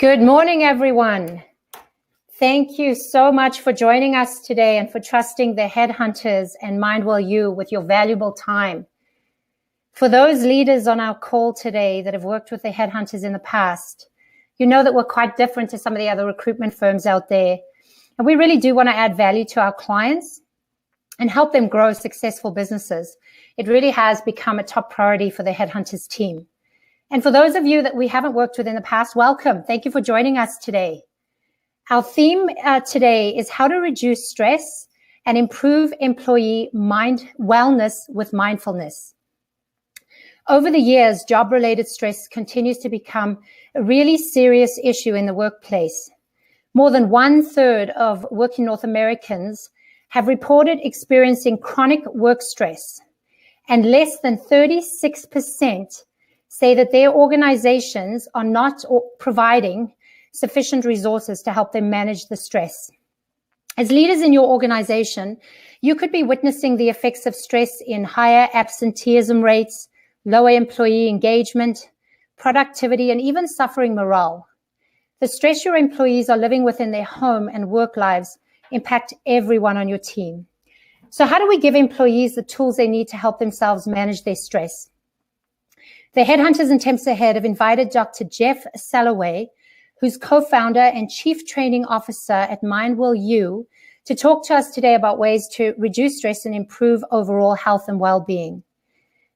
Good morning, everyone. Thank you so much for joining us today and for trusting the Headhunters and MindWell-U with your valuable time. For those leaders on our call today that have worked with the Headhunters in the past, you know that we're quite different to some of the other recruitment firms out there. And we really do want to add value to our clients and help them grow successful businesses. It really has become a top priority for the Headhunters team. And for those of you that we haven't worked with in the past, welcome. Thank you for joining us today. Our theme today is how to reduce stress and improve employee wellness with mindfulness. Over the years, job-related stress continues to become a really serious issue in the workplace. More than 1/3 of working North Americans have reported experiencing chronic work stress, and less than 36% say that their organizations are not providing sufficient resources to help them manage the stress. As leaders in your organization, you could be witnessing the effects of stress in higher absenteeism rates, lower employee engagement, productivity, and even suffering morale. The stress your employees are living with in their home and work lives impact everyone on your team. So how do we give employees the tools they need to help themselves manage their stress? The Headhunters and Temps Ahead have invited Dr. Jeff Salloway, who's co-founder and chief training officer at MindWell-U, to talk to us today about ways to reduce stress and improve overall health and well-being.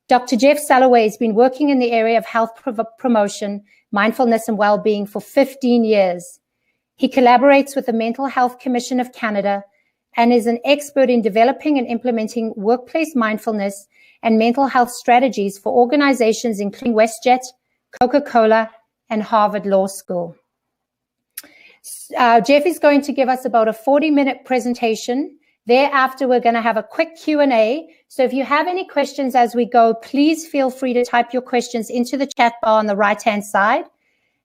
Dr. Jeff Salloway has been working in the area of health promotion, mindfulness, and well-being for 15 years. He collaborates with the Mental Health Commission of Canada and is an expert in developing and implementing workplace mindfulness and mental health strategies for organizations including WestJet, Coca-Cola, and Harvard Law School. Jeff is going to give us about a 40-minute presentation. Thereafter, we're going to have a quick Q&A. So if you have any questions as we go, please feel free to type your questions into the chat bar on the right-hand side.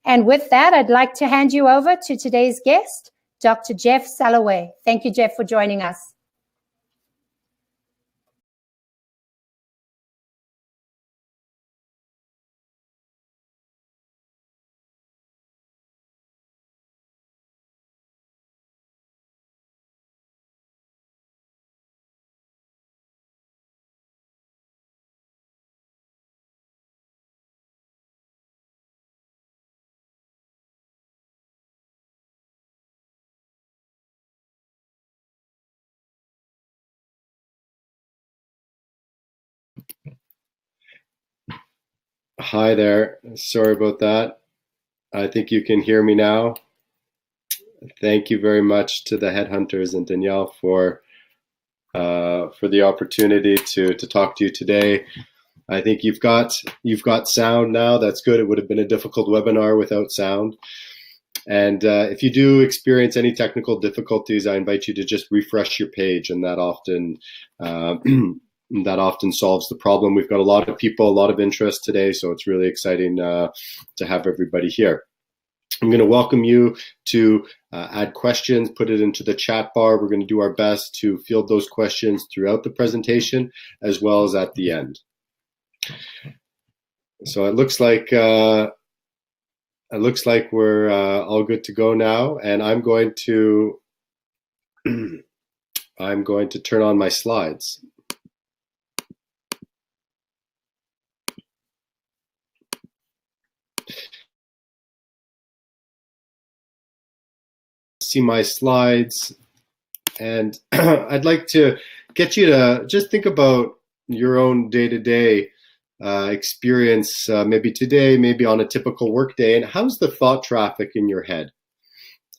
And with that, I'd like to hand you over to today's guest, Dr. Jeff Salloway. Thank you, Jeff, for joining us. Hi there. Sorry about that. I think you can hear me now. Thank you very much to the Headhunters and Danielle for the opportunity to talk to you today. I think you've got sound now. That's good. It would have been a difficult webinar without sound. And if you do experience any technical difficulties, I invite you to just refresh your page, and that often solves the problem. We've got a lot of people, a lot of interest today, so it's really exciting to have everybody here. I'm going to welcome you to add questions, put it into the chat bar. We're going to do our best to field those questions throughout the presentation as well as at the end. So it looks like we're all good to go now, and I'm going to turn on my slides. See my slides, and I'd like to get you to just think about your own day-to-day experience, maybe today, maybe on a typical work day, and how's the thought traffic in your head?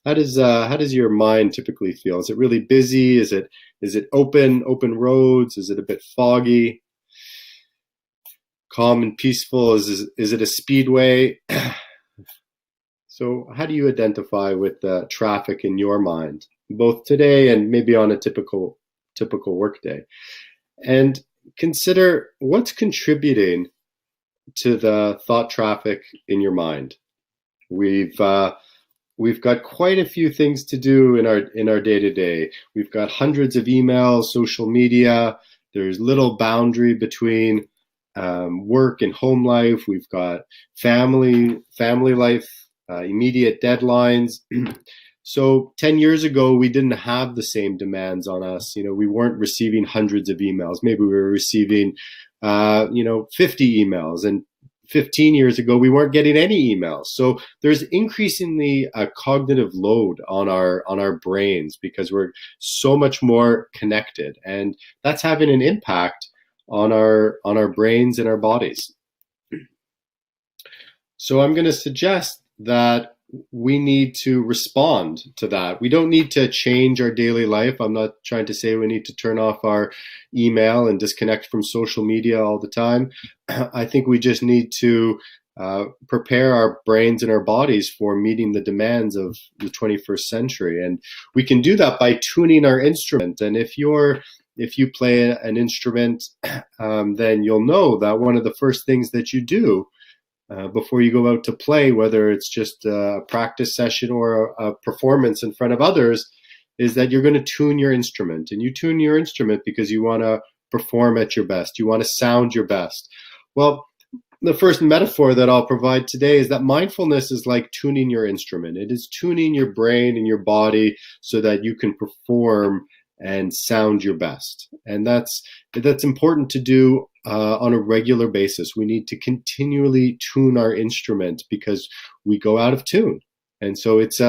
How does your mind typically feel? Is it really busy? Is it open roads? Is it a bit foggy? Calm and peaceful? Is it a speedway? So how do you identify with the traffic in your mind, both today and maybe on a typical workday? And consider what's contributing to the thought traffic in your mind. We've got quite a few things to do in our day-to-day. We've got hundreds of emails, social media. There's little boundary between work and home life. We've got family life, immediate deadlines. So 10 years ago, we didn't have the same demands on us. We weren't receiving hundreds of emails. Maybe we were receiving, 50 emails. And 15 years ago, we weren't getting any emails. So there's increasingly a cognitive load on our brains because we're so much more connected, and that's having an impact on our brains and our bodies. So I'm going to suggest that we need to respond to that. We don't need to change our daily life. I'm not trying to say we need to turn off our email and disconnect from social media all the time. I think we just need to prepare our brains and our bodies for meeting the demands of the 21st century. And we can do that by tuning our instrument. And if you play an instrument, then you'll know that one of the first things that you do before you go out to play, whether it's just a practice session or a performance in front of others, is that you're going to tune your instrument. And you tune your instrument because you want to perform at your best. You want to sound your best. Well, the first metaphor that I'll provide today is that mindfulness is like tuning your instrument. It is tuning your brain and your body so that you can perform and sound your best. And that's important to do on a regular basis. We need to continually tune our instrument because we go out of tune. And so it's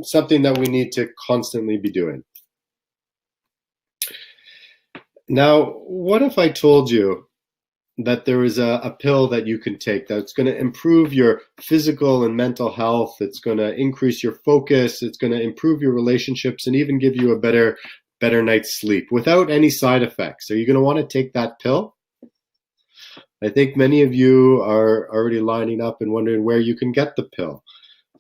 something that we need to constantly be doing. Now, what if I told you that there is a pill that you can take that's going to improve your physical and mental health? It's going to increase your focus. It's going to improve your relationships and even give you a better night's sleep without any side effects. Are you going to want to take that pill? I think many of you are already lining up and wondering where you can get the pill.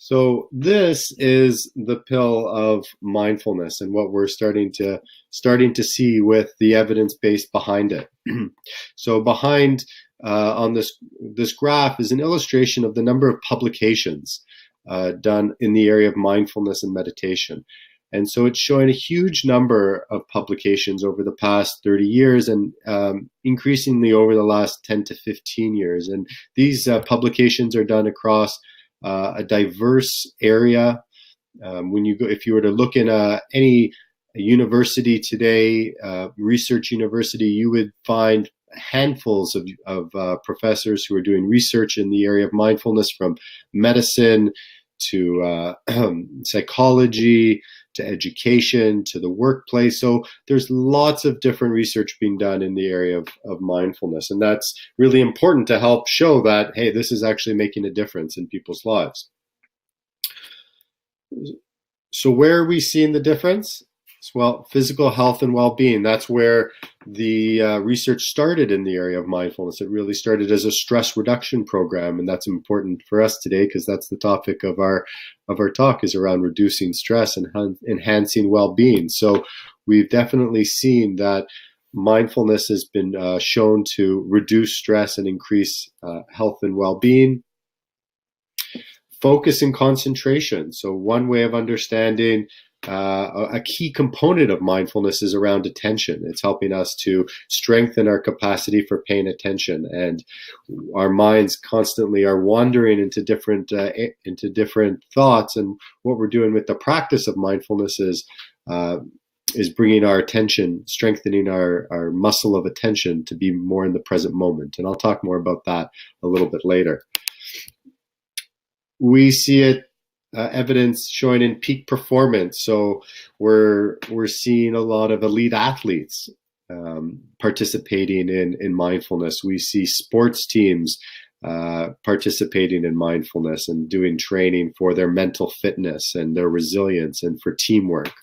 So this is the pill of mindfulness and what we're starting to see with the evidence base behind it. So behind on this graph is an illustration of the number of publications done in the area of mindfulness and meditation. And so it's showing a huge number of publications over the past 30 years and increasingly over the last 10 to 15 years. And these publications are done across a diverse area. If you were to look in any university today, research university, you would find handfuls of professors who are doing research in the area of mindfulness, from medicine to psychology, to education, to the workplace. So there's lots of different research being done in the area of mindfulness. And that's really important to help show that, hey, this is actually making a difference in people's lives. So where are we seeing the difference? Well, physical health and well-being. That's where the research started in the area of mindfulness. It really started as a stress reduction program, and that's important for us today because that's the topic of our talk, is around reducing stress and enhancing well-being. So we've definitely seen that mindfulness has been shown to reduce stress and increase health and well-being. Focus and concentration. So one way of understanding a key component of mindfulness is around attention. It's helping us to strengthen our capacity for paying attention, and our minds constantly are wandering into different thoughts. And what we're doing with the practice of mindfulness is bringing our attention, strengthening our muscle of attention to be more in the present moment. And I'll talk more about that a little bit later. We see it. Evidence showing in peak performance. So we're seeing a lot of elite athletes participating in mindfulness. We see sports teams participating in mindfulness and doing training for their mental fitness and their resilience and for teamwork.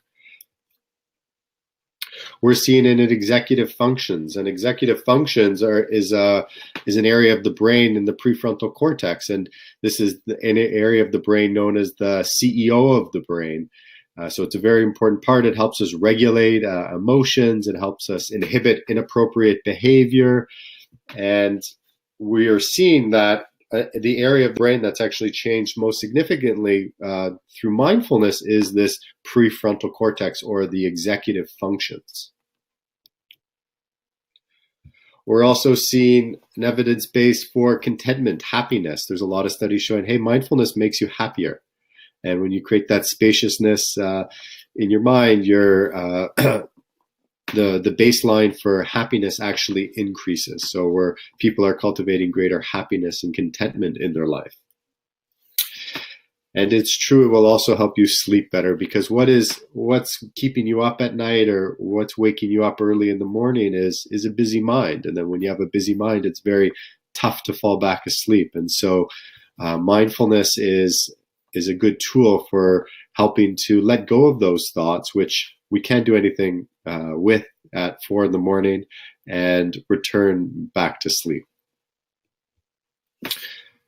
We're seeing it in executive functions, and executive functions is an area of the brain in the prefrontal cortex, and this is an area of the brain known as the CEO of the brain. So it's a very important part. It helps us regulate emotions. It helps us inhibit inappropriate behavior, and we are seeing that the area of the brain that's actually changed most significantly through mindfulness is this prefrontal cortex, or the executive functions. We're also seeing an evidence base for contentment, happiness. There's a lot of studies showing, hey, mindfulness makes you happier. And when you create that spaciousness in your mind, the baseline for happiness actually increases. So where people are cultivating greater happiness and contentment in their life. And it's true, it will also help you sleep better, because what's keeping you up at night or what's waking you up early in the morning is a busy mind. And then when you have a busy mind, it's very tough to fall back asleep. And so mindfulness is a good tool for helping to let go of those thoughts, which we can't do anything with at 4 a.m, and return back to sleep.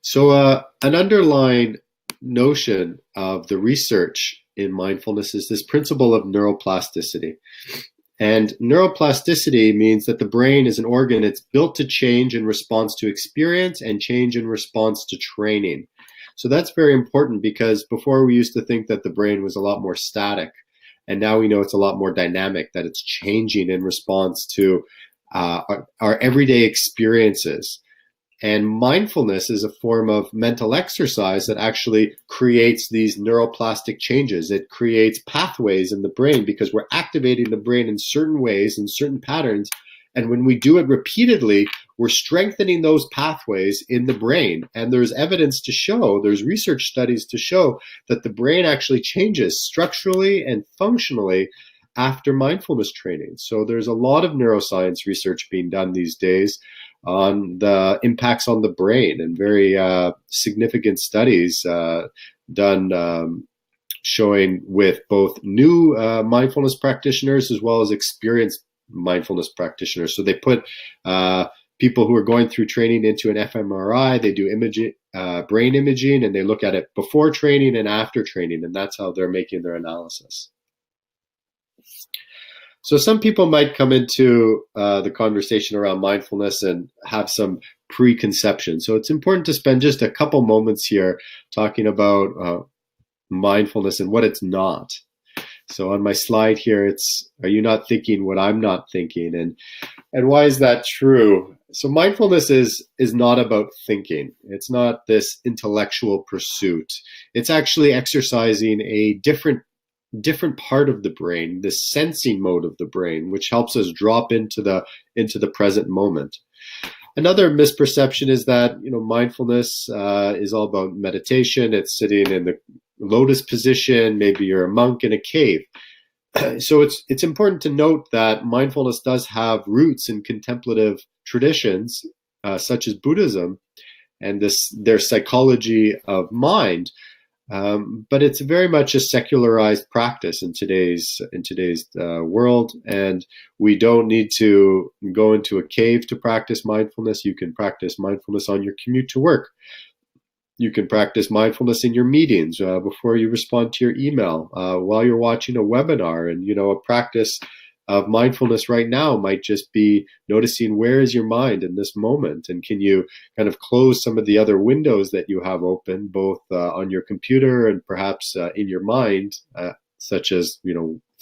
So an underlying notion of the research in mindfulness is this principle of neuroplasticity. And neuroplasticity means that the brain is an organ. It's built to change in response to experience and change in response to training. So that's very important, because before we used to think that the brain was a lot more static, and now we know it's a lot more dynamic, that it's changing in response to our everyday experiences. And mindfulness is a form of mental exercise that actually creates these neuroplastic changes. It creates pathways in the brain because we're activating the brain in certain ways, in certain patterns. And when we do it repeatedly, we're strengthening those pathways in the brain. And there's evidence to show, there's research studies to show that the brain actually changes structurally and functionally after mindfulness training. So there's a lot of neuroscience research being done these days on the impacts on the brain, and very significant studies done showing with both new mindfulness practitioners as well as experienced mindfulness practitioners. So they put people who are going through training into an fMRI, they do brain imaging, and they look at it before training and after training, and that's how they're making their analysis. So some people might come into the conversation around mindfulness and have some preconception. So it's important to spend just a couple moments here talking about mindfulness and what it's not. So on my slide here, it's, are you not thinking what I'm not thinking? And why is that true? So mindfulness is not about thinking. It's not this intellectual pursuit. It's actually exercising a different part of the brain, the sensing mode of the brain, which helps us drop into the present moment. Another misperception is that mindfulness is all about meditation. It's sitting in the lotus position. Maybe you're a monk in a cave. So it's important to note that mindfulness does have roots in contemplative traditions, such as Buddhism, and their psychology of mind. But it's very much a secularized practice in today's world, and we don't need to go into a cave to practice mindfulness. You can practice mindfulness on your commute to work. You can practice mindfulness in your meetings, before you respond to your email, while you're watching a webinar. And a practice of mindfulness right now might just be noticing, where is your mind in this moment? And can you kind of close some of the other windows that you have open, both on your computer and perhaps in your mind, such as,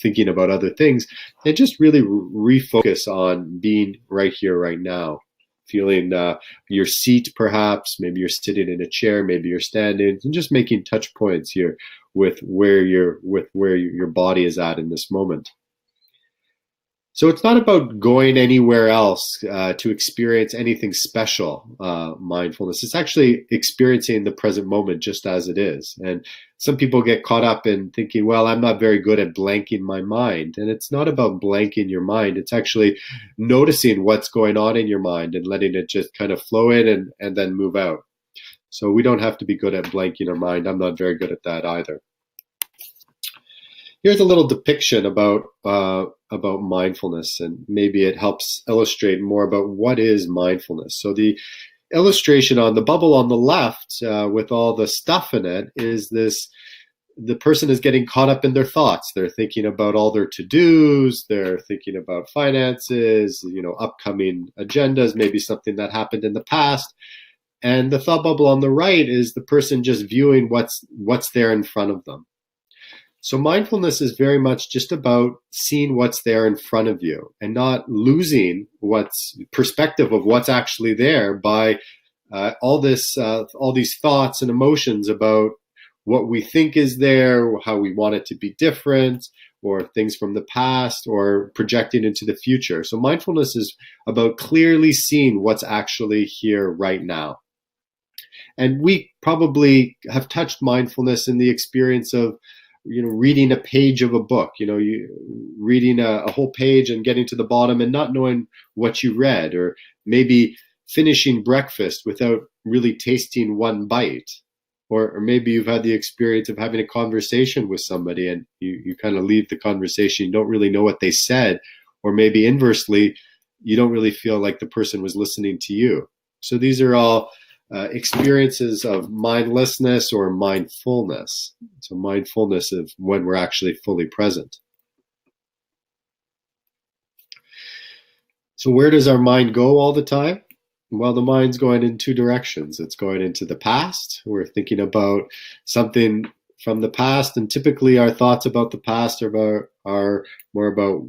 thinking about other things, and just really refocus on being right here, right now. Feeling your seat, perhaps, maybe you're sitting in a chair, maybe you're standing, and just making touch points here with where your body is at in this moment. So it's not about going anywhere else to experience anything special, mindfulness. It's actually experiencing the present moment just as it is. And some people get caught up in thinking, well, I'm not very good at blanking my mind. And it's not about blanking your mind. It's actually noticing what's going on in your mind and letting it just kind of flow in and then move out. So we don't have to be good at blanking our mind. I'm not very good at that either. Here's a little depiction about mindfulness, and maybe it helps illustrate more about what is mindfulness. So the illustration on the bubble on the left, with all the stuff in it, is the person is getting caught up in their thoughts. They're thinking about all their to-dos. They're thinking about finances, upcoming agendas, maybe something that happened in the past. And the thought bubble on the right is the person just viewing what's there in front of them. So mindfulness is very much just about seeing what's there in front of you and not losing what's perspective of what's actually there by all these thoughts and emotions about what we think is there, how we want it to be different, or things from the past, or projecting into the future. So mindfulness is about clearly seeing what's actually here right now. And we probably have touched mindfulness in the experience of, reading a page of a book, you reading a whole page and getting to the bottom and not knowing what you read, or maybe finishing breakfast without really tasting one bite. Or maybe you've had the experience of having a conversation with somebody and you kind of leave the conversation, you don't really know what they said, or maybe inversely, you don't really feel like the person was listening to you. So these are all experiences of mindlessness or mindfulness. So mindfulness of when we're actually fully present. So where does our mind go all the time? Well, the mind's going in two directions. It's going into the past. We're thinking about something from the past, and typically our thoughts about the past are more about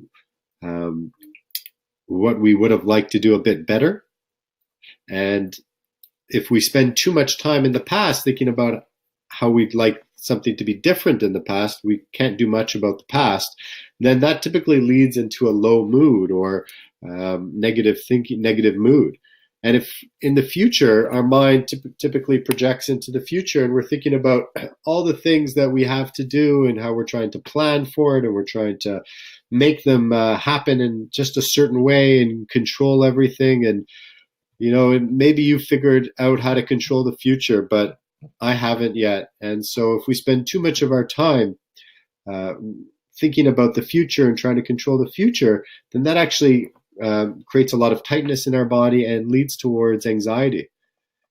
what we would have liked to do a bit better. And if we spend too much time in the past thinking about how we'd like something to be different in the past, we can't do much about the past, then that typically leads into a low mood or negative thinking, negative mood. And if in the future, our mind typically projects into the future and we're thinking about all the things that we have to do and how we're trying to plan for it and we're trying to make them happen in just a certain way and control everything. And, maybe you figured out how to control the future, but I haven't yet. And so if we spend too much of our time thinking about the future and trying to control the future, then that actually creates a lot of tightness in our body and leads towards anxiety.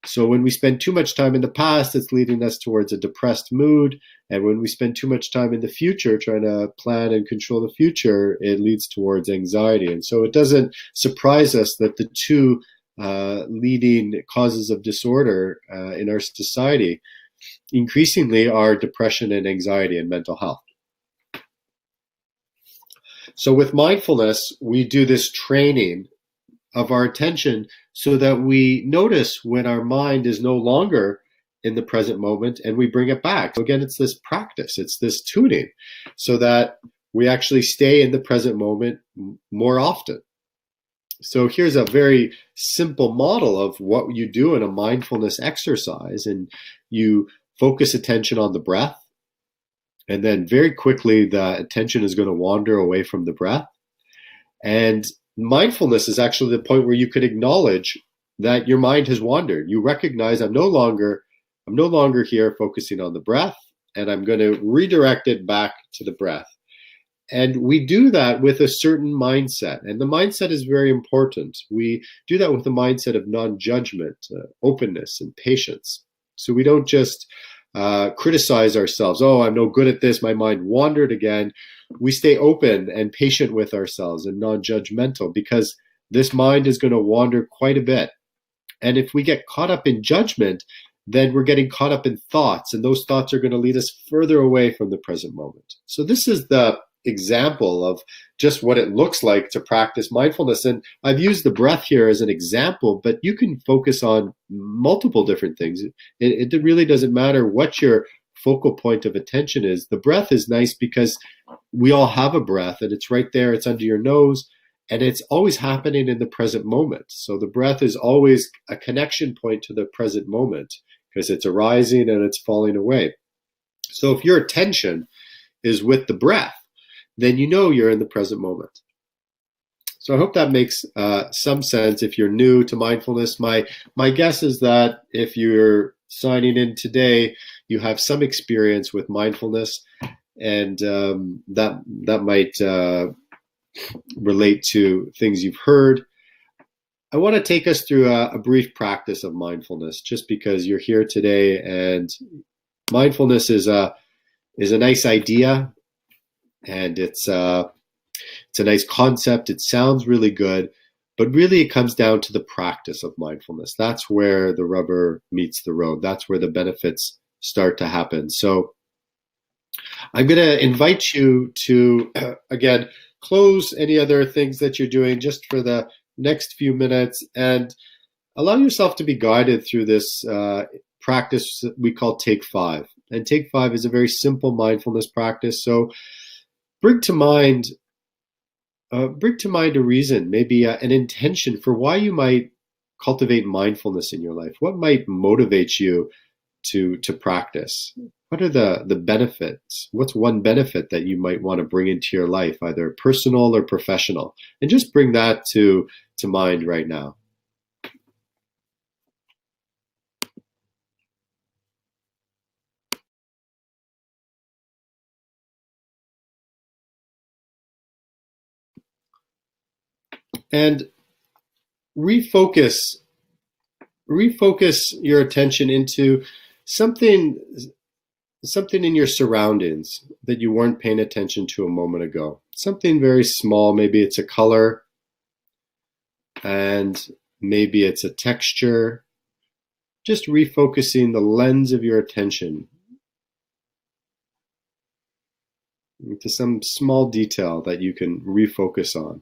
So when we spend too much time in the past, it's leading us towards a depressed mood. And when we spend too much time in the future trying to plan and control the future, it leads towards anxiety. And so it doesn't surprise us that the two leading causes of disorder in our society increasingly are depression and anxiety and mental health. So with mindfulness, we do this training of our attention so that we notice when our mind is no longer in the present moment and we bring it back. So again, it's this practice, it's this tuning so that we actually stay in the present moment more often. So here's a very simple model of what you do in a mindfulness exercise. And you focus attention on the breath. And then very quickly, the attention is going to wander away from the breath. And mindfulness is actually the point where you could acknowledge that your mind has wandered. You recognize I'm no longer here focusing on the breath, and I'm going to redirect it back to the breath. And we do that with a certain mindset. And the mindset is very important. We do that with a mindset of non-judgment, openness, and patience. So we don't just criticize ourselves. Oh, I'm no good at this. My mind wandered again. We stay open and patient with ourselves and non-judgmental because this mind is going to wander quite a bit. And if we get caught up in judgment, then we're getting caught up in thoughts, and those thoughts are going to lead us further away from the present moment. So this is the example of just what it looks like to practice mindfulness. And I've used the breath here as an example, but you can focus on multiple different things. It really doesn't matter what your focal point of attention is. The breath is nice because we all have a breath and it's right there. It's under your nose and it's always happening in the present moment. So the breath is always a connection point to the present moment because it's arising and it's falling away. So if your attention is with the breath, then you know you're in the present moment. So I hope that makes some sense if you're new to mindfulness. My guess is that if you're signing in today, you have some experience with mindfulness, and that might relate to things you've heard. I want to take us through a brief practice of mindfulness, just because you're here today, and mindfulness is a nice idea. And it's a nice concept. It sounds really good, but really it comes down to the practice of mindfulness. That's where the rubber meets the road. That's where the benefits start to happen. So I'm going to invite you to, again, close any other things that you're doing just for the next few minutes and allow yourself to be guided through this practice that we call Take 5. And Take 5 is a very simple mindfulness practice. So bring to mind a reason, maybe an intention for why you might cultivate mindfulness in your life. What might motivate you to practice? What are the benefits? What's one benefit that you might want to bring into your life, either personal or professional? And just bring that to mind right now. And refocus your attention into something in your surroundings that you weren't paying attention to a moment ago. Something very small. Maybe it's a color, and maybe it's a texture. Just refocusing the lens of your attention into some small detail that you can refocus on.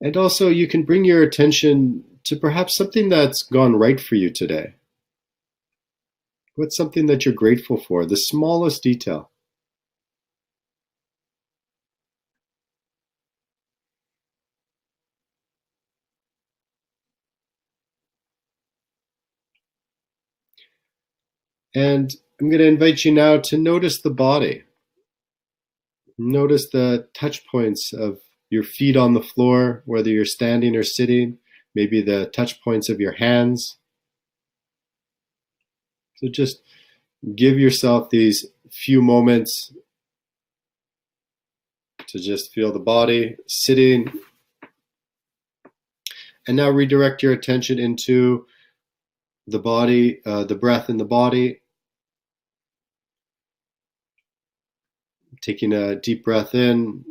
And also you can bring your attention to perhaps something that's gone right for you today. What's something that you're grateful for? The smallest detail. And I'm going to invite you now to notice the body. Notice the touch points of your feet on the floor, whether you're standing or sitting, maybe the touch points of your hands. So just give yourself these few moments to just feel the body sitting. And now redirect your attention into the body, the breath in the body. Taking a deep breath in,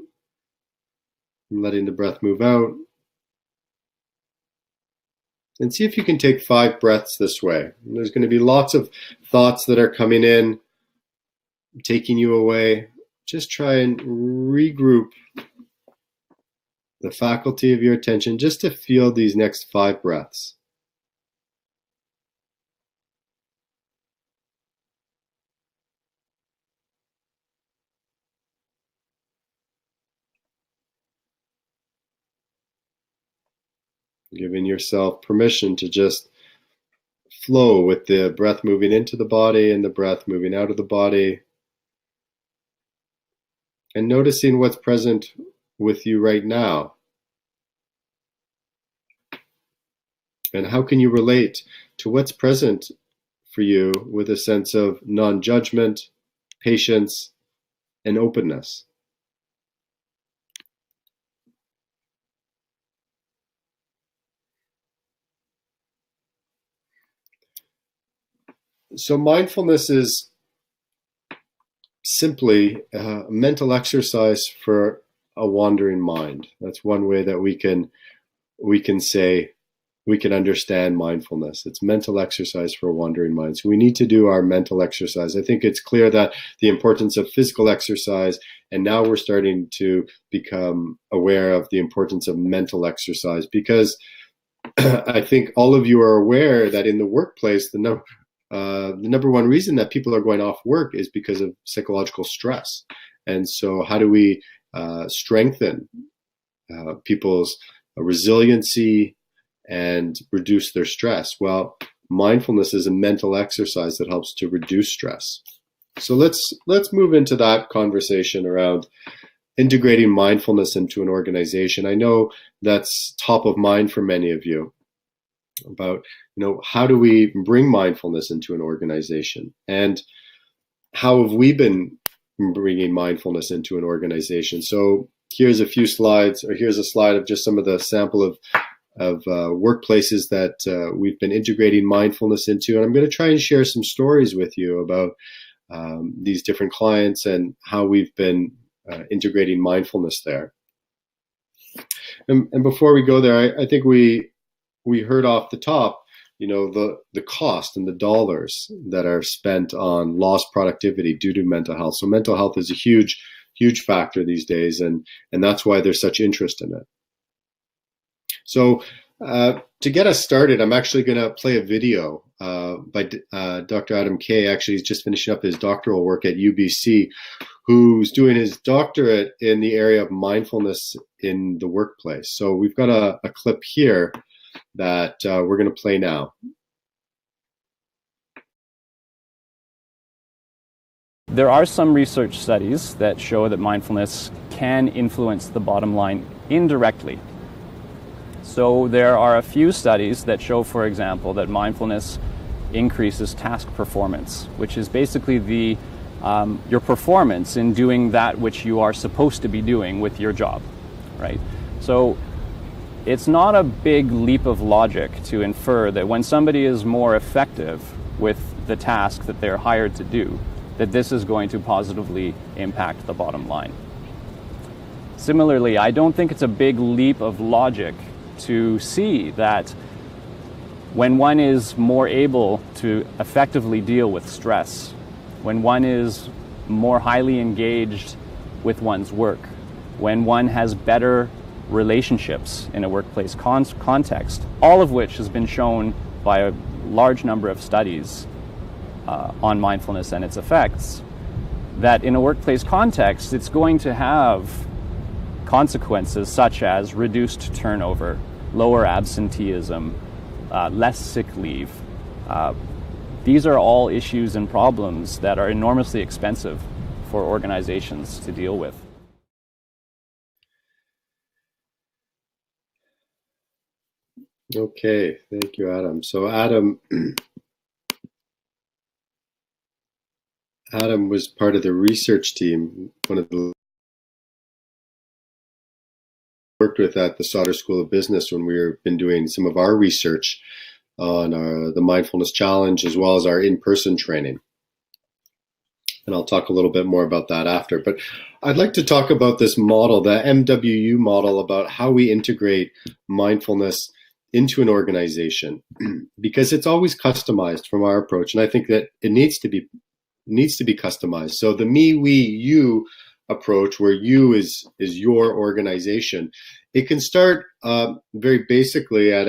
and letting the breath move out. And see if you can take 5 breaths this way. And there's going to be lots of thoughts that are coming in, taking you away. Just try and regroup the faculty of your attention just to feel these next 5 breaths. Giving yourself permission to just flow with the breath moving into the body and the breath moving out of the body. And noticing what's present with you right now. And how can you relate to what's present for you with a sense of non-judgment, patience, and openness? So mindfulness is simply a mental exercise for a wandering mind. That's one way that we can say we can understand mindfulness. It's mental exercise for a wandering mind. So we need to do our mental exercise. I think it's clear that the importance of physical exercise, and now we're starting to become aware of the importance of mental exercise, because I think all of you are aware that in the workplace, the number one reason that people are going off work is because of psychological stress. And so how do we strengthen people's resiliency and reduce their stress? Well, mindfulness is a mental exercise that helps to reduce stress. So let's move into that conversation around integrating mindfulness into an organization. I know that's top of mind for many of you, about how do we bring mindfulness into an organization, and how have we been bringing mindfulness into an organization. So here's a few slides, or here's a slide of just some of the sample of workplaces that we've been integrating mindfulness into. And I'm going to try and share some stories with you about these different clients and how we've been integrating mindfulness there. And before we go there, I think we heard off the top the cost and the dollars that are spent on lost productivity due to mental health. So mental health is a huge factor these days, and that's why there's such interest in it. So to get us started, I'm actually going to play a video by Dr. Adam Kay. Actually, he's just finishing up his doctoral work at UBC, who's doing his doctorate in the area of mindfulness in the workplace. So we've got a clip here that we're going to play now. There are some research studies that show that mindfulness can influence the bottom line indirectly. So there are a few studies that show, for example, that mindfulness increases task performance, which is basically your performance in doing that which you are supposed to be doing with your job, right? So it's not a big leap of logic to infer that when somebody is more effective with the task that they're hired to do, that this is going to positively impact the bottom line. Similarly, I don't think it's a big leap of logic to see that when one is more able to effectively deal with stress, when one is more highly engaged with one's work, when one has better relationships in a workplace context, all of which has been shown by a large number of studies on mindfulness and its effects, that in a workplace context, it's going to have consequences such as reduced turnover, lower absenteeism, less sick leave. These are all issues and problems that are enormously expensive for organizations to deal with. Okay, thank you, Adam. So Adam was part of the research team, one of the worked with at the Sauder School of Business when we've been doing some of our research on the Mindfulness Challenge, as well as our in-person training. And I'll talk a little bit more about that after. But I'd like to talk about this model, the MWU model, about how we integrate mindfulness into an organization, because it's always customized from our approach. And I think that it needs to be customized. So the me, we, you approach, where you is your organization, it can start very basically at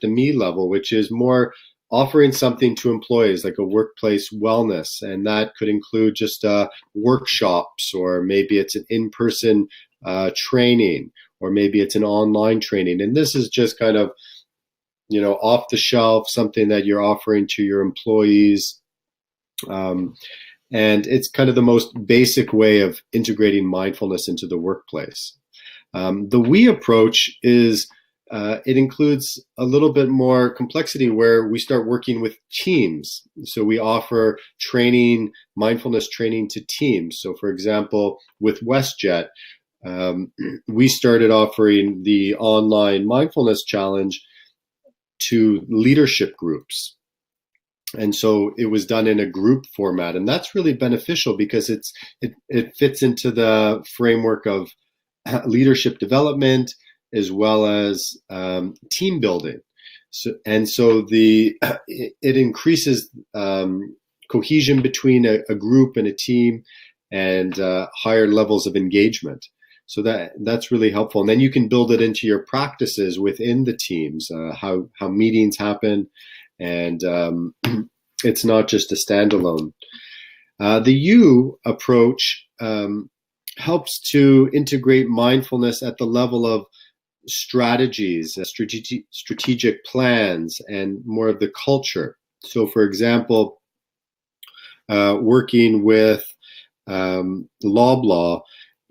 the me level, which is more offering something to employees like a workplace wellness, and that could include just workshops, or maybe it's an in-person training, or maybe it's an online training. And this is just kind of, off the shelf, something that you're offering to your employees. And it's kind of the most basic way of integrating mindfulness into the workplace. The we approach is, it includes a little bit more complexity, where we start working with teams. So we offer training, mindfulness training to teams. So for example, with WestJet, we started offering the online mindfulness challenge to leadership groups. And so it was done in a group format, and that's really beneficial because it fits into the framework of leadership development as well as team building. So it increases cohesion between a group and a team, and higher levels of engagement. So that's really helpful. And then you can build it into your practices within the teams, how meetings happen. And it's not just a standalone. The you approach helps to integrate mindfulness at the level of strategies, strategic plans, and more of the culture. So for example, working with Loblaw,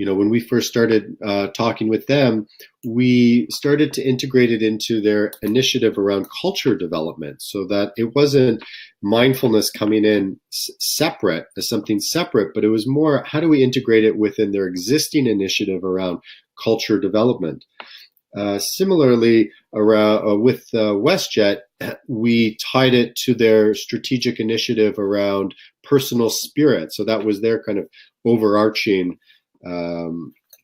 when we first started talking with them, we started to integrate it into their initiative around culture development, so that it wasn't mindfulness coming in separate as something separate, but it was more, how do we integrate it within their existing initiative around culture development? Similarly, with WestJet, we tied it to their strategic initiative around personal spirit. So that was their kind of overarching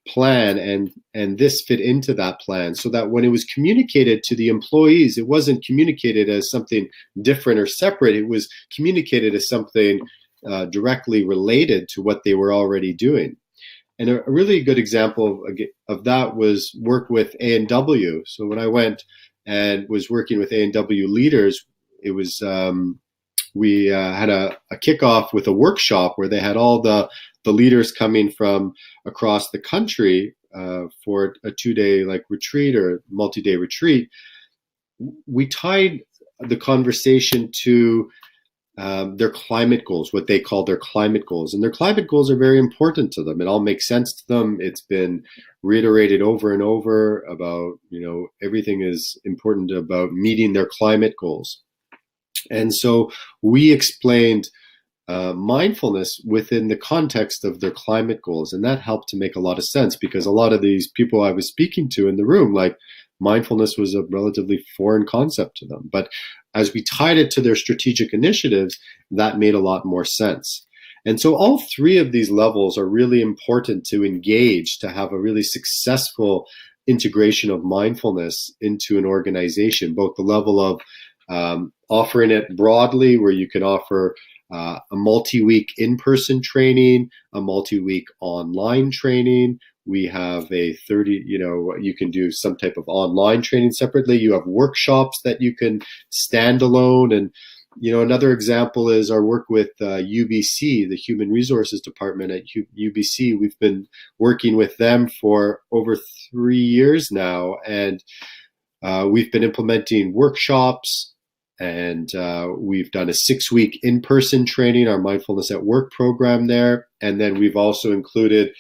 plan, and this fit into that plan, so that when it was communicated to the employees, it wasn't communicated as something different or separate. It was communicated as something directly related to what they were already doing. And a really good example of that was work with A&W. So when I went and was working with A&W leaders, it was we had a kickoff with a workshop where they had all the leaders coming from across the country for a 2-day retreat or multi-day retreat. We tied the conversation to their climate goals, what they call their climate goals. And their climate goals are very important to them. It all makes sense to them. It's been reiterated over and over about, everything is important about meeting their climate goals. And so we explained mindfulness within the context of their climate goals. And that helped to make a lot of sense, because a lot of these people I was speaking to in the room, mindfulness was a relatively foreign concept to them. But as we tied it to their strategic initiatives, that made a lot more sense. And so all three of these levels are really important to engage, to have a really successful integration of mindfulness into an organization, both the level of offering it broadly, where you can offer a multi-week in-person training, a multi-week online training. We have a 30, you can do some type of online training separately. You have workshops that you can stand alone. And, another example is our work with UBC, the Human Resources Department at UBC. We've been working with them for over 3 years now. And we've been implementing workshops, and we've done a 6-week in-person training, our Mindfulness at Work program there. And then we've also included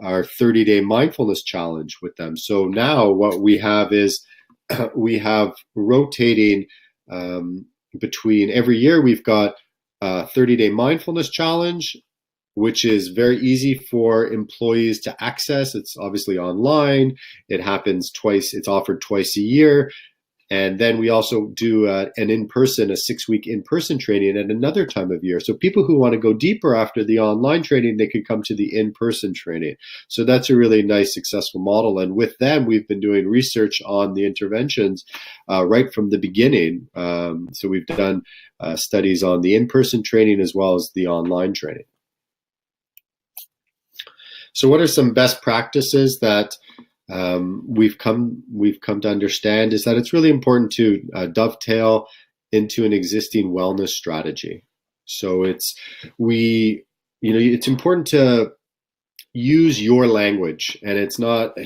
our 30-day mindfulness challenge with them. So now what we have is we have rotating between every year. We've got a 30-day mindfulness challenge, which is very easy for employees to access. It's obviously online. It happens twice. It's offered twice a year. And then we also do a 6-week in-person training at another time of year. So people who want to go deeper after the online training, they can come to the in-person training. So that's a really nice, successful model. And with them, we've been doing research on the interventions right from the beginning. So we've done studies on the in-person training as well as the online training. So what are some best practices that we've come to understand is that it's really important to dovetail into an existing wellness strategy. So it's important to use your language, and it's not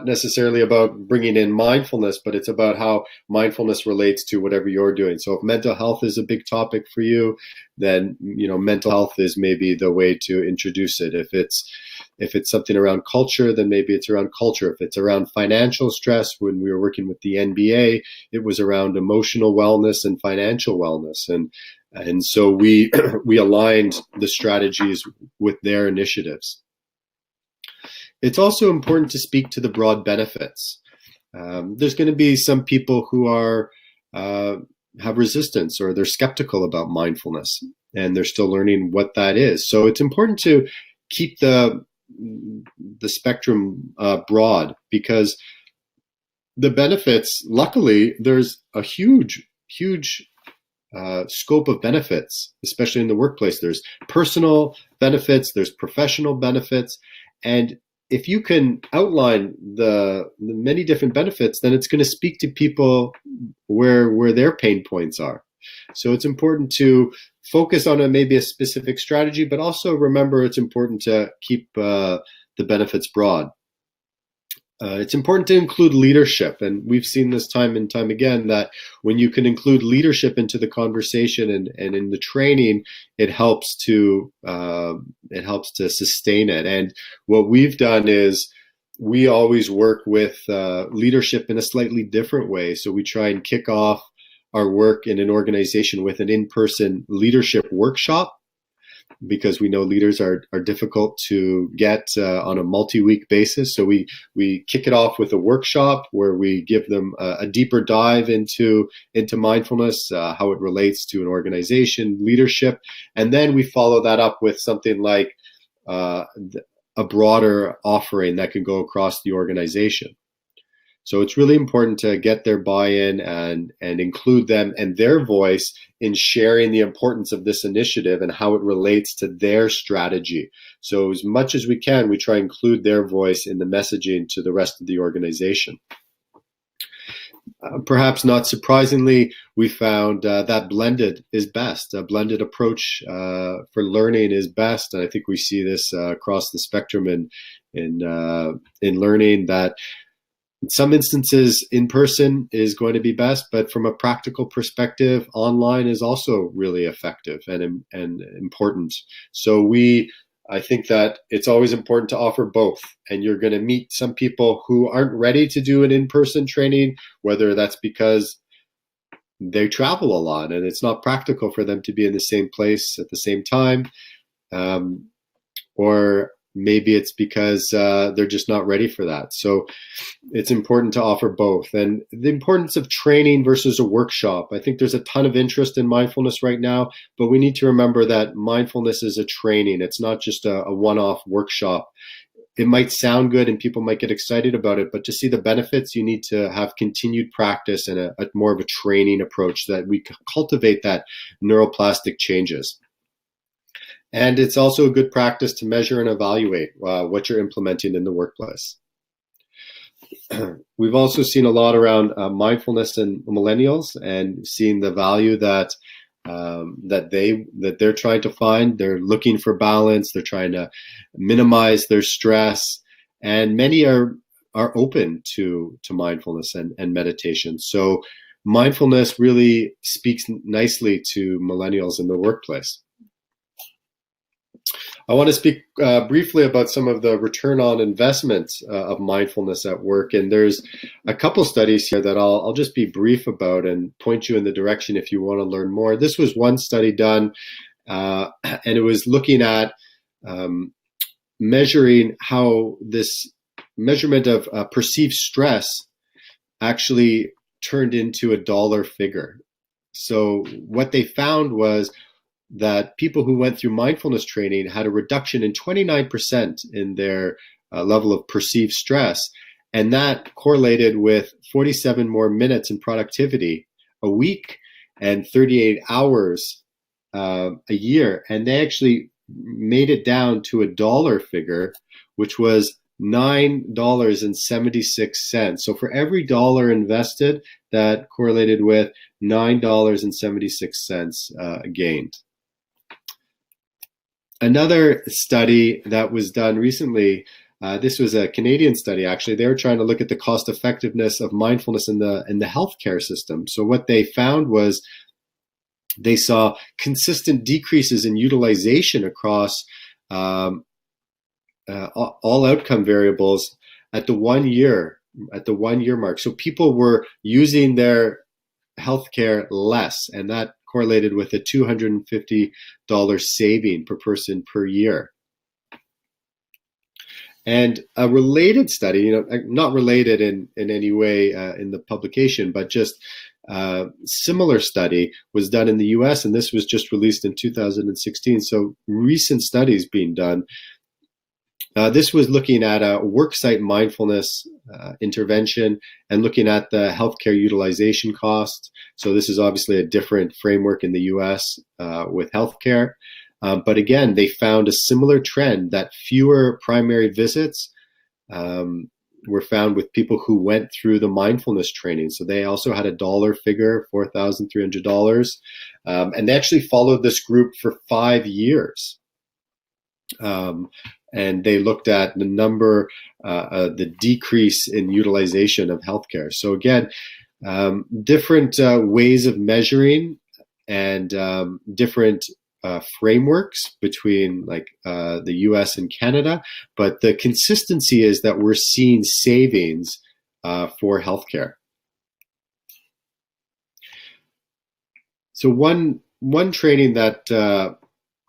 necessarily about bringing in mindfulness, but it's about how mindfulness relates to whatever you're doing. So if mental health is a big topic for you, then mental health is maybe the way to introduce it. If it's something around culture, then maybe it's around culture. If it's around financial stress, when we were working with the NBA, it was around emotional wellness and financial wellness. And so we aligned the strategies with their initiatives. It's also important to speak to the broad benefits. There's going to be some people who have resistance, or they're skeptical about mindfulness, and they're still learning what that is. So it's important to keep the spectrum broad, because the benefits, luckily, there's a huge scope of benefits, especially in the workplace. There's personal benefits, there's professional benefits, and if you can outline the many different benefits, then it's going to speak to people where their pain points are. So it's important to focus on maybe a specific strategy, but also remember it's important to keep the benefits broad. It's important to include leadership, and we've seen this time and time again that when you can include leadership into the conversation and in the training, it helps to sustain it. And what we've done is we always work with leadership in a slightly different way. So we try and kick off our work in an organization with an in-person leadership workshop, because we know leaders are difficult to get on a multi-week basis. So we kick it off with a workshop where we give them a deeper dive into mindfulness, how it relates to an organization, leadership. And then we follow that up with something like a broader offering that can go across the organization. So it's really important to get their buy-in and include them and their voice in sharing the importance of this initiative and how it relates to their strategy. So as much as we can, we try to include their voice in the messaging to the rest of the organization. Perhaps not surprisingly, we found that blended is best. A blended approach for learning is best, and I think we see this across the spectrum in learning, that in some instances, in person is going to be best, but from a practical perspective, online is also really effective and important. So I think that it's always important to offer both. And you're going to meet some people who aren't ready to do an in-person training, whether that's because they travel a lot and it's not practical for them to be in the same place at the same time, or maybe it's because they're just not ready for that. So it's important to offer both. And the importance of training versus a workshop. I think there's a ton of interest in mindfulness right now, but we need to remember that mindfulness is a training. It's not just a one-off workshop. It might sound good and people might get excited about it, but to see the benefits, you need to have continued practice and a more of a training approach, that we cultivate that neuroplastic changes. And it's also a good practice to measure and evaluate what you're implementing in the workplace. We've also seen a lot around mindfulness in millennials, and seeing the value that they're trying to find. They're looking for balance. They're trying to minimize their stress, and many are open to mindfulness and meditation. So mindfulness really speaks nicely to millennials in the workplace. I want to speak briefly about some of the return on investment of mindfulness at work. And there's a couple studies here that I'll just be brief about and point you in the direction if you want to learn more. This was one study done, and it was looking at measuring how this measurement of perceived stress actually turned into a dollar figure. So what they found was that people who went through mindfulness training had a reduction in 29% in their level of perceived stress. And that correlated with 47 more minutes in productivity a week and 38 hours a year. And they actually made it down to a dollar figure, which was $9.76. So for every dollar invested, that correlated with $9.76 gained. Another study that was done recently, this was a Canadian study actually. They were trying to look at the cost effectiveness of mindfulness in the healthcare system. So what they found was they saw consistent decreases in utilization across all outcome variables at the 1 year mark. So people were using their healthcare less, and that correlated with a $250 saving per person per year. And a related study, not related in any way in the publication, but just a similar study was done in the US, and this was just released in 2016. So recent studies being done. This was looking at a worksite mindfulness intervention and looking at the healthcare utilization cost. So this is obviously a different framework in the US with healthcare. But again, they found a similar trend that fewer primary visits were found with people who went through the mindfulness training. So they also had a dollar figure, $4,300. And they actually followed this group for 5 years. And they looked at the number, the decrease in utilization of healthcare. So again, different ways of measuring and different frameworks between like the US and Canada, but the consistency is that we're seeing savings for healthcare. So one training that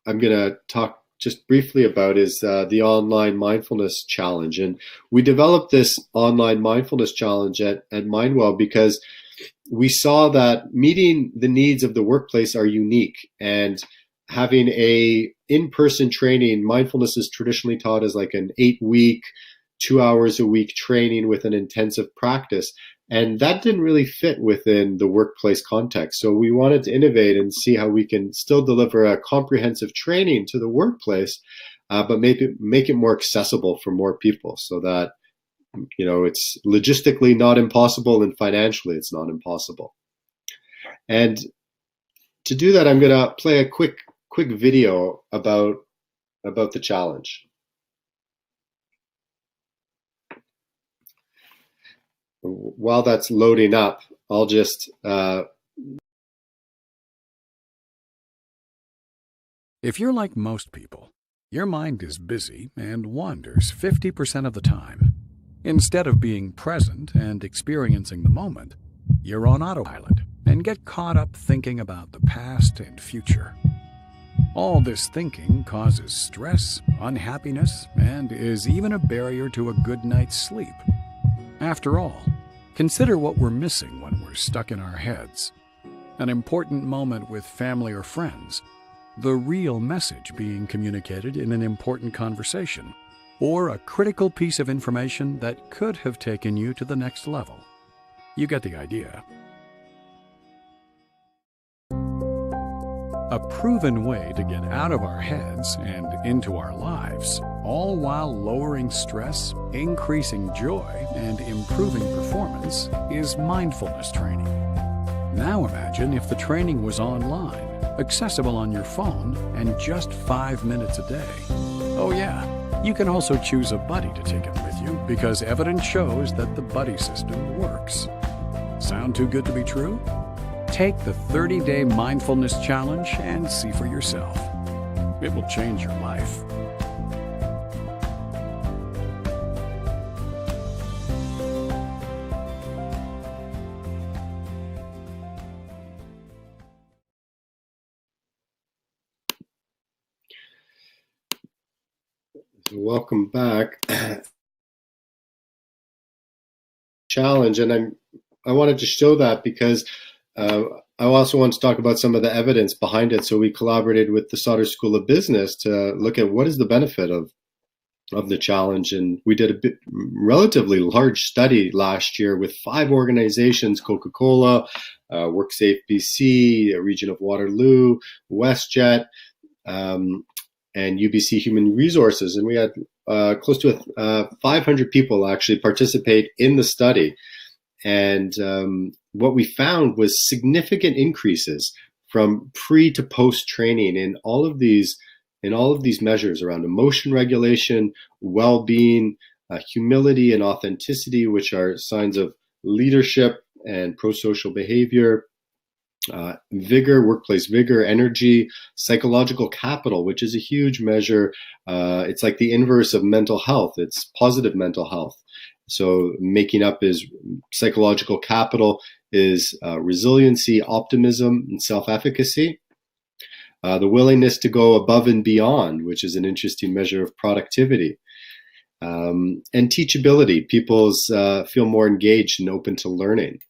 I'm going to talk just briefly about is the online mindfulness challenge. And we developed this online mindfulness challenge at MindWell because we saw that meeting the needs of the workplace are unique. And having a in-person training. Mindfulness is traditionally taught as like an 8-week, 2 hours a week training with an intensive practice. And that didn't really fit within the workplace context. So we wanted to innovate and see how we can still deliver a comprehensive training to the workplace, but make it more accessible for more people, so that, it's logistically not impossible and financially it's not impossible. And to do that, I'm going to play a quick video about the challenge. While that's loading up, I'll just... If you're like most people, your mind is busy and wanders 50% of the time. Instead of being present and experiencing the moment, you're on autopilot and get caught up thinking about the past and future. All this thinking causes stress, unhappiness, and is even a barrier to a good night's sleep. After all, consider what we're missing when we're stuck in our heads. An important moment with family or friends, the real message being communicated in an important conversation, or a critical piece of information that could have taken you to the next level. You get the idea. A proven way to get out of our heads and into our lives, all while lowering stress, increasing joy, and improving performance, is mindfulness training. Now imagine if the training was online, accessible on your phone, and just 5 minutes a day. Oh yeah, you can also choose a buddy to take it with you, because evidence shows that the buddy system works. Sound too good to be true? Take the 30-day mindfulness challenge and see for yourself. It will change your life. Welcome back. Challenge, and I wanted to show that because I also want to talk about some of the evidence behind it. So we collaborated with the Sauder School of Business to look at what is the benefit of the challenge, and we did a relatively large study last year with 5 organizations: Coca-Cola, WorkSafe BC, a region of Waterloo, WestJet, and UBC Human Resources, and we had close to 500 people actually participate in the study. And what we found was significant increases from pre to post training in all of these measures around emotion regulation, well-being, humility, and authenticity, which are signs of leadership and pro-social behavior. Vigor, workplace vigor, energy, psychological capital, which is a huge measure. It's like the inverse of mental health. It's positive mental health. So making up is psychological capital is resiliency, optimism, and self-efficacy. The willingness to go above and beyond, which is an interesting measure of productivity. And teachability. People feel more engaged and open to learning.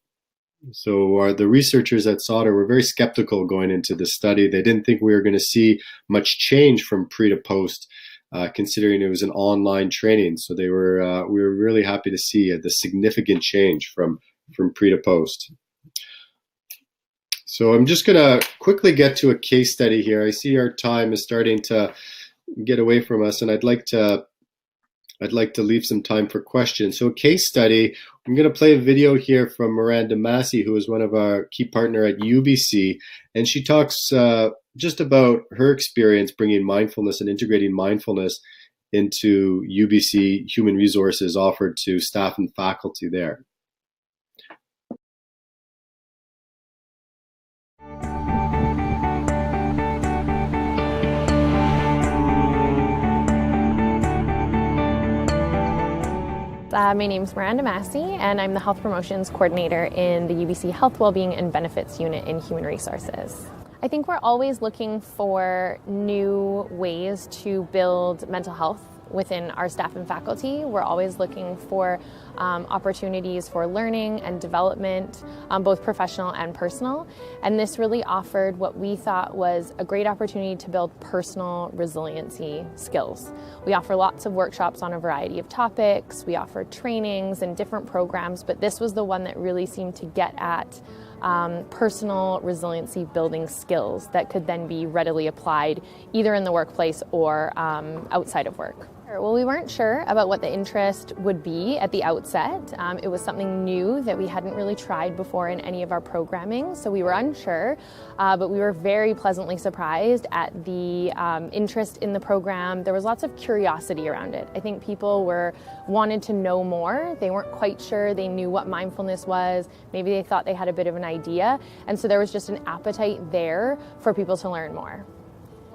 So the researchers at Sauder were very skeptical going into this study. They didn't think we were going to see much change from pre to post, considering it was an online training. So we were really happy to see the significant change from pre to post. So I'm just going to quickly get to a case study here. I see our time is starting to get away from us, and I'd like to leave some time for questions. So a case study, I'm going to play a video here from Miranda Massey, who is one of our key partner at UBC, and she talks just about her experience bringing mindfulness and integrating mindfulness into UBC human resources offered to staff and faculty there. My name is Miranda Massey, and I'm the Health Promotions Coordinator in the UBC Health, Wellbeing, and Benefits Unit in Human Resources. I think we're always looking for new ways to build mental health within our staff and faculty. We're always looking for opportunities for learning and development, both professional and personal. And this really offered what we thought was a great opportunity to build personal resiliency skills. We offer lots of workshops on a variety of topics. We offer trainings and different programs, but this was the one that really seemed to get at personal resiliency building skills that could then be readily applied either in the workplace or outside of work. Well, we weren't sure about what the interest would be at the outset. It was something new that we hadn't really tried before in any of our programming, so we were unsure, but we were very pleasantly surprised at the interest in the program. There was lots of curiosity around it. I think people wanted to know more. They weren't quite sure they knew what mindfulness was. Maybe they thought they had a bit of an idea, and so there was just an appetite there for people to learn more.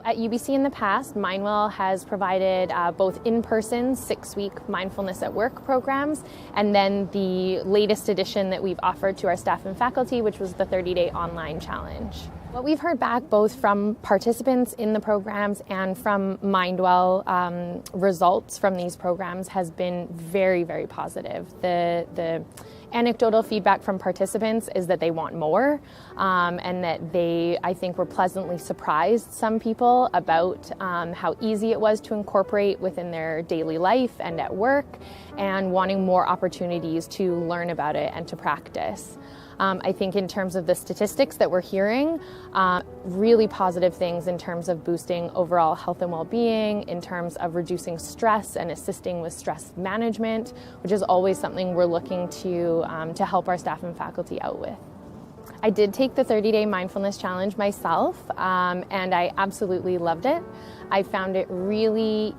At UBC in the past, MindWell has provided both in-person 6-week mindfulness at work programs, and then the latest edition that we've offered to our staff and faculty, which was the 30-day online challenge. What we've heard back both from participants in the programs and from MindWell results from these programs has been very, very positive. The anecdotal feedback from participants is that they want more, and that they, I think, were pleasantly surprised, some people, about how easy it was to incorporate within their daily life and at work, and wanting more opportunities to learn about it and to practice. I think in terms of the statistics that we're hearing, really positive things in terms of boosting overall health and well-being, in terms of reducing stress and assisting with stress management, which is always something we're looking to help our staff and faculty out with. I did take the 30-day mindfulness challenge myself, and I absolutely loved it. I found it a really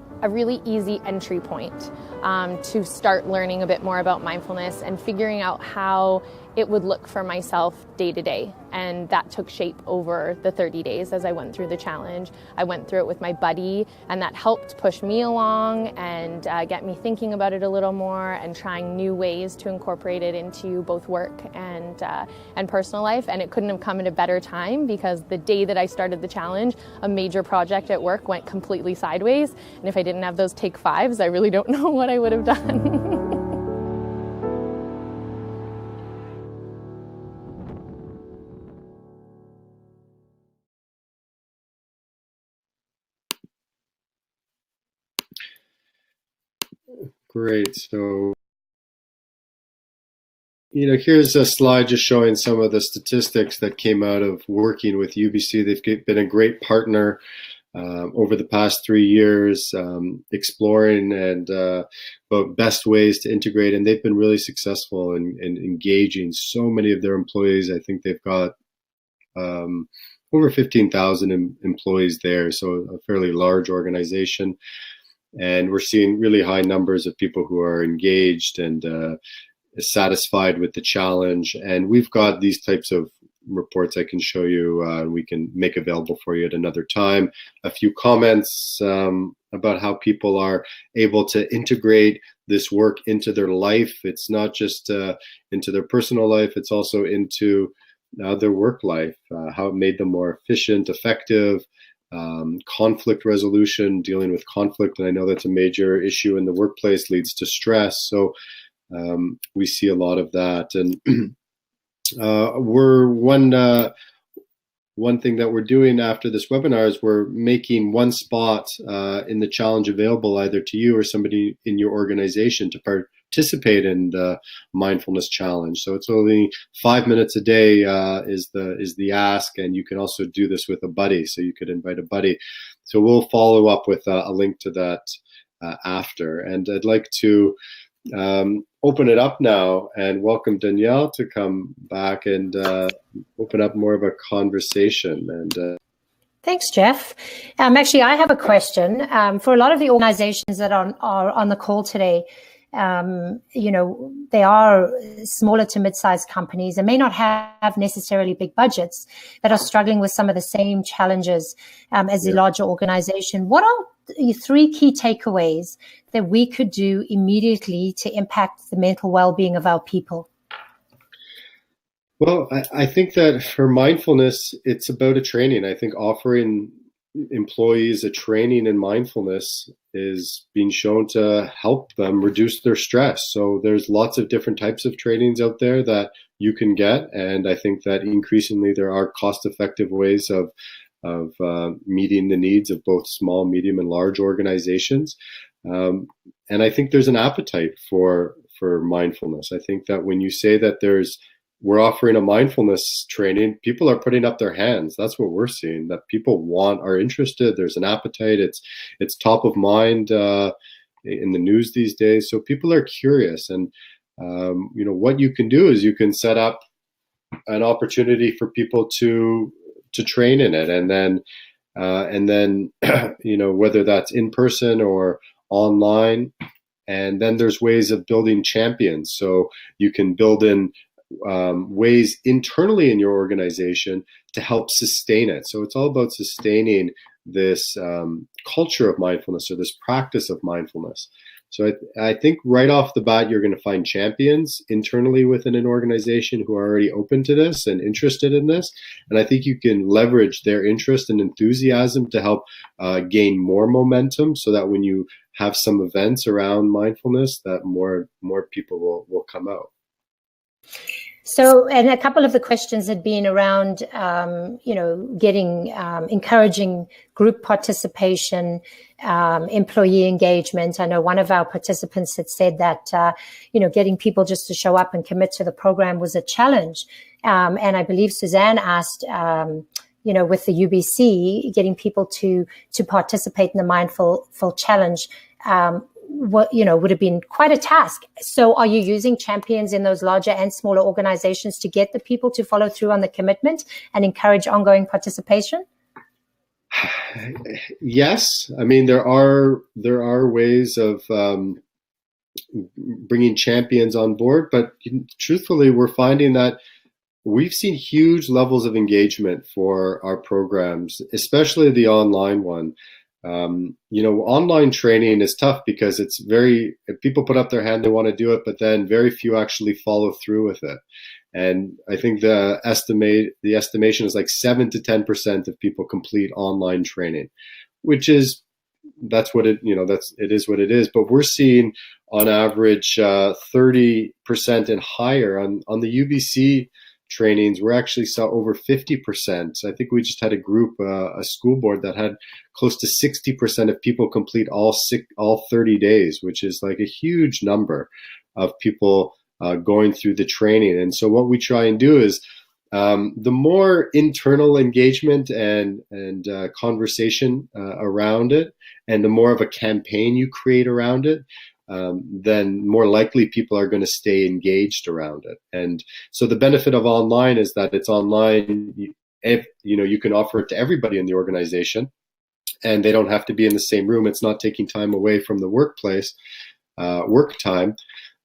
easy entry point to start learning a bit more about mindfulness and figuring out how it would look for myself day to day. And that took shape over the 30 days as I went through the challenge. I went through it with my buddy, and that helped push me along and get me thinking about it a little more and trying new ways to incorporate it into both work and personal life. And it couldn't have come at a better time, because the day that I started the challenge, a major project at work went completely sideways. And if I didn't have those take 5s, I really don't know what I would have done. Great. So, here's a slide just showing some of the statistics that came out of working with UBC. They've been a great partner over the past 3 years, exploring and about best ways to integrate, and they've been really successful in engaging so many of their employees. I think they've got over 15,000 employees there, so a fairly large organization. And we're seeing really high numbers of people who are engaged and satisfied with the challenge. And we've got these types of reports I can show you, and we can make available for you at another time. A few comments about how people are able to integrate this work into their life. It's not just into their personal life, it's also into their work life, how it made them more efficient, effective. Conflict resolution, dealing with conflict, and I know that's a major issue in the workplace, leads to stress. So we see a lot of that, and we're one thing that we're doing after this webinar is we're making one spot in the challenge available either to you or somebody in your organization to participate in the mindfulness challenge. So it's only 5 minutes a day is the ask, and you can also do this with a buddy. So you could invite a buddy. So we'll follow up with a link to that after. And I'd like to open it up now and welcome Danielle to come back and open up more of a conversation. And thanks, Jeff. Actually, I have a question for a lot of the organizations that are on the call today. They are smaller to mid-sized companies and may not have necessarily big budgets, that are struggling with some of the same challenges as the larger organization. What are 3 key takeaways that we could do immediately to impact the mental well-being of our people? Well, I think that for mindfulness, it's about a training. I think offering employees a training in mindfulness is being shown to help them reduce their stress. So there's lots of different types of trainings out there that you can get, and I think that increasingly there are cost-effective ways of meeting the needs of both small, medium, and large organizations. And I think there's an appetite for mindfulness. I think that when you say that we're offering a mindfulness training, people are putting up their hands. That's what we're seeing, that people are interested. There's an appetite. It's top of mind in the news these days. So people are curious. And, what you can do is you can set up an opportunity for people to train in it. And then, whether that's in person or online. And then there's ways of building champions. So you can build in ways internally in your organization to help sustain it. So it's all about sustaining this culture of mindfulness, or this practice of mindfulness. So I think right off the bat, you're going to find champions internally within an organization who are already open to this and interested in this. And I think you can leverage their interest and enthusiasm to help gain more momentum, so that when you have some events around mindfulness, that more people will come out. So, and a couple of the questions had been around, encouraging group participation, employee engagement. I know one of our participants had said that, getting people just to show up and commit to the program was a challenge. And I believe Suzanne asked, with the UBC, getting people to participate in the Mindful Challenge, would have been quite a task. So are you using champions in those larger and smaller organizations to get the people to follow through on the commitment and encourage ongoing participation? Yes. I mean, there are ways of bringing champions on board, but truthfully, we're finding that we've seen huge levels of engagement for our programs, especially the online one. Online training is tough because if people put up their hand, they want to do it, but then very few actually follow through with it. And I think the estimation is like 7 to 10% of people complete online training, which is, it is what it is. But we're seeing on average 30% and higher on the UBC trainings. We're actually saw over 50%. I think we just had a group, a school board that had close to 60% of people complete all 30 days, which is like a huge number of people going through the training. And so what we try and do is the more internal engagement and conversation around it, and the more of a campaign you create around it, then more likely people are going to stay engaged around it. And so the benefit of online is that it's online. You can offer it to everybody in the organization, and they don't have to be in the same room. It's not taking time away from the workplace, work time.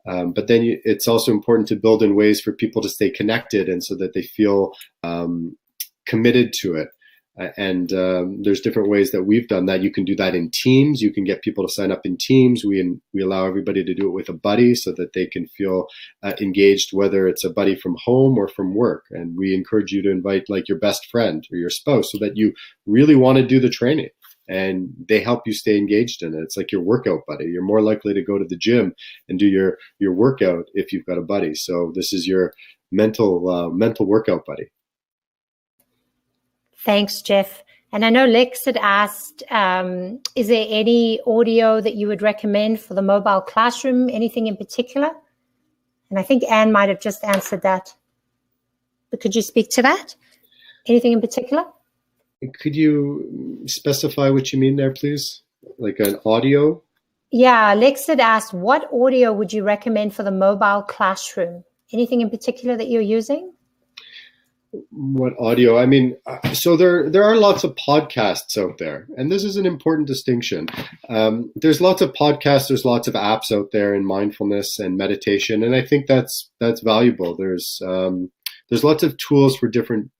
But then it's also important to build in ways for people to stay connected, and so that they feel committed to it. And there's different ways that we've done that. You can do that in teams. You can get people to sign up in teams. We allow everybody to do it with a buddy, so that they can feel engaged, whether it's a buddy from home or from work. And we encourage you to invite like your best friend or your spouse, so that you really want to do the training, and they help you stay engaged in it. It's like your workout buddy. You're more likely to go to the gym and do your workout if you've got a buddy. So this is your mental workout buddy. Thanks, Jeff. And I know Lex had asked, is there any audio that you would recommend for the mobile classroom? Anything in particular? And I think Anne might have just answered that. But could you speak to that? Anything in particular? Could you specify what you mean there, please? Like an audio? Yeah, Lex had asked, what audio would you recommend for the mobile classroom? Anything in particular that you're using? What audio? I mean, so there are lots of podcasts out there, and this is an important distinction. There's lots of podcasts, there's lots of apps out there in mindfulness and meditation, and I think that's valuable. There's lots of tools for different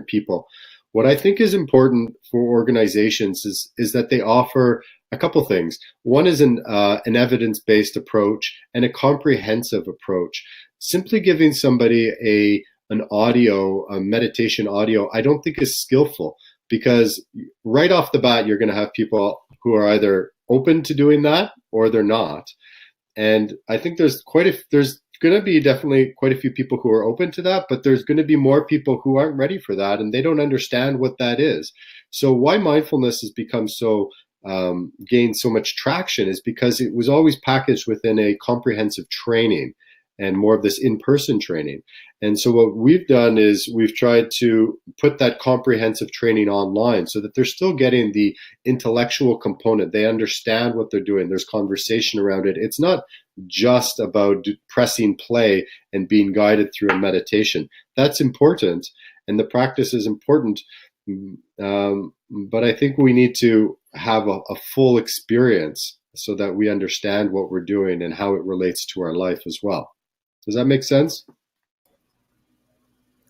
people. What I think is important for organizations is that they offer a couple things. One is an evidence-based approach and a comprehensive approach. Simply giving somebody a meditation audio, I don't think is skillful. because right off the bat, you're going to have people who are either open to doing that or they're not. And I think there's going to be definitely quite a few people who are open to that, but there's going to be more people who aren't ready for that, and they don't understand what that is. So why mindfulness has become so gained so much traction is because it was always packaged within a comprehensive training and more of this in-person training. And so what we've done is we've tried to put that comprehensive training online so that they're still getting the intellectual component. They understand what they're doing. There's conversation around it. It's not just about pressing play and being guided through a meditation. That's important, and the practice is important. But I think we need to have a full experience so that we understand what we're doing and how it relates to our life as well. Does that make sense?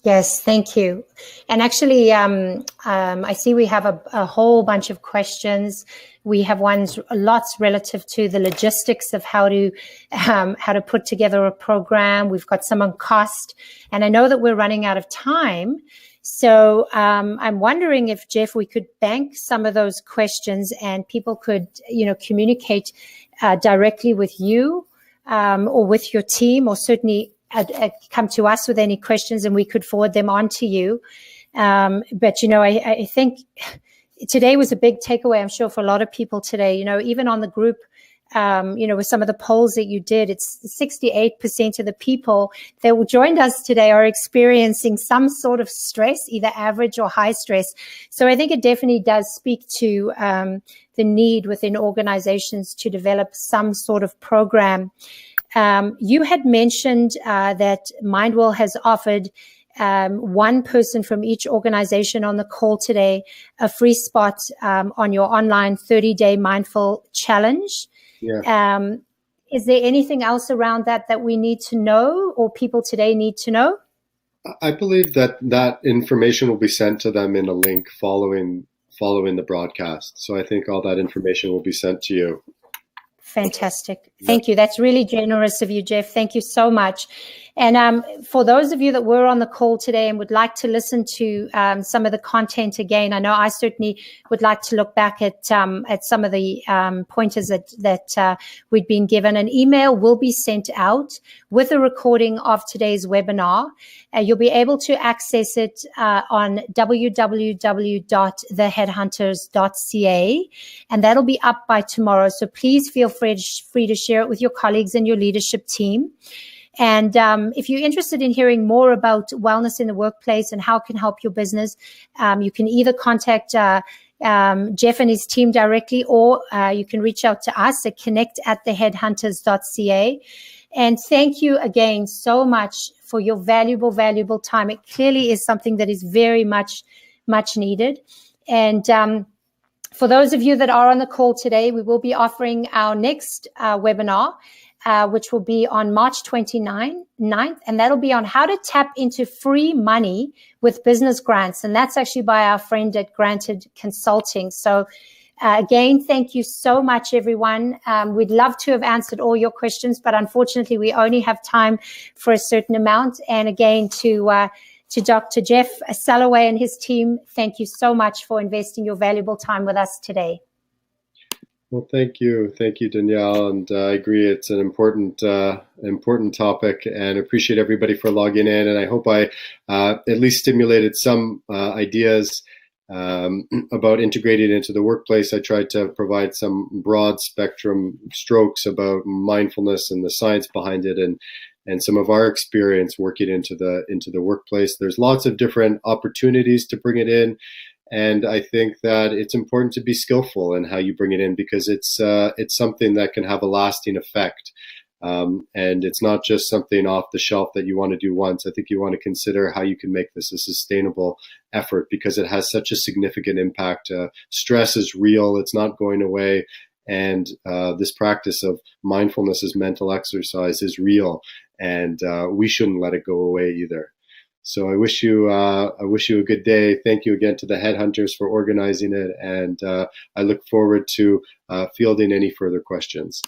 Yes, thank you. And actually, I see we have a whole bunch of questions. We have lots relative to the logistics of how to put together a program. We've got some on cost, and I know that we're running out of time. So I'm wondering if, Jeff, we could bank some of those questions and people could, communicate directly with you or with your team, or certainly come to us with any questions and we could forward them on to you. But, I think today was a big takeaway, I'm sure, for a lot of people today, even on the group, with some of the polls that you did, it's 68% of the people that joined us today are experiencing some sort of stress, either average or high stress. So I think it definitely does speak to the need within organizations to develop some sort of program. You had mentioned that MindWell has offered one person from each organization on the call today a free spot on your online 30-day mindful challenge. Yeah. Is there anything else around that we need to know, or people today need to know? I believe that information will be sent to them in a link following the broadcast. So I think all that information will be sent to you. Fantastic. Thank you. That's really generous of you, Jeff. Thank you so much. And for those of you that were on the call today and would like to listen to some of the content again, I know I certainly would like to look back at some of the pointers that we'd been given. An email will be sent out with a recording of today's webinar. You'll be able to access it on www.theheadhunters.ca, and that'll be up by tomorrow. So please feel free to share it with your colleagues and your leadership team. And if you're interested in hearing more about wellness in the workplace and how it can help your business, you can either contact Jeff and his team directly, or you can reach out to us at connect@theheadhunters.ca. And thank you again so much for your valuable, valuable time. It clearly is something that is very much, much needed. And for those of you that are on the call today, we will be offering our next webinar, which will be on March 29th, and that'll be on how to tap into free money with business grants. And that's actually by our friend at Granted Consulting. So again, thank you so much, everyone. We'd love to have answered all your questions, but unfortunately, we only have time for a certain amount. And again, to Dr. Jeff Salloway and his team, thank you so much for investing your valuable time with us today. Well, thank you, Danielle, and I agree it's an important topic, and appreciate everybody for logging in. And I hope I at least stimulated some ideas about integrating into the workplace. I tried to provide some broad spectrum strokes about mindfulness and the science behind it, and some of our experience working into the workplace. There's lots of different opportunities to bring it in. And I think that it's important to be skillful in how you bring it in, because it's something that can have a lasting effect. And it's not just something off the shelf that you want to do once. I think you want to consider how you can make this a sustainable effort, because it has such a significant impact. Stress is real. It's not going away. And this practice of mindfulness as mental exercise is real. And we shouldn't let it go away either. So I wish you a good day. Thank you again to the Headhunters for organizing it, and I look forward to fielding any further questions.